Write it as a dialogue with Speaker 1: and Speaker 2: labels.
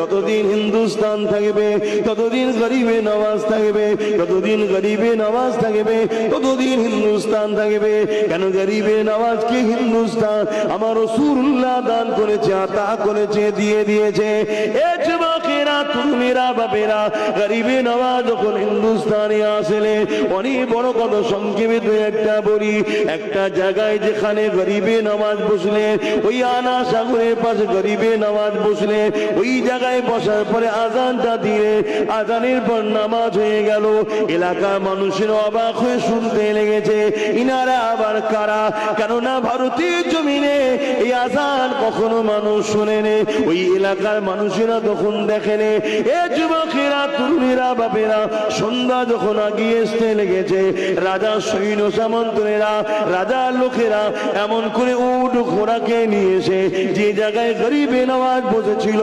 Speaker 1: যতদিন হিন্দুস্তান থাকবে ততদিন গরিবে নওয়াজ থাকবে, যতদিন গরিবে নওয়াজ থাকবে ততদিন হিন্দুস্তান থাকবে। কেন গরিবে নওয়াজকে হিন্দুস্তান আমার রাসূলুল্লাহ দান করেছে, আতা করেছে, দিয়ে দিয়েছে। এ যুবকেরা, তরুণেরা, বাপেরা, গরিবে নওয়াজ যখন হিন্দুস্তানে আসলে অনেক বড় কত সংক্ষেপে দু একটা বলি। একটা জায়গায় যেখানে গরিবে নওয়াজ বসলে, ওই আনা সাগরের পাশে গরিবে নওয়াজ বসলে, ওই জায়গায় বসার পরে আজানটা দিয়ে আজানের পর নামাজ হয়ে গেল। এলাকার মানুষের অবাক হয়ে শুনতে লেগেছে, ইনারা আবার কারা? কেননা ভারতীয় জমিনে এই আজান কখনো মানুষ শোনেনি। ওই এলাকার মানুষেরা তখন দেখেনি। এ যুবকেরা, তরুণেরা, বাপেরা, সন্ধ্যা যখন আগিয়ে আসতে লেগেছে, রাজা সৈন্য সামন্তরা, রাজার লোকেরা এমন করে উট ঘোড়াকে নিয়ে এসে যে জায়গায় গরিবে নওয়াজ বসেছিল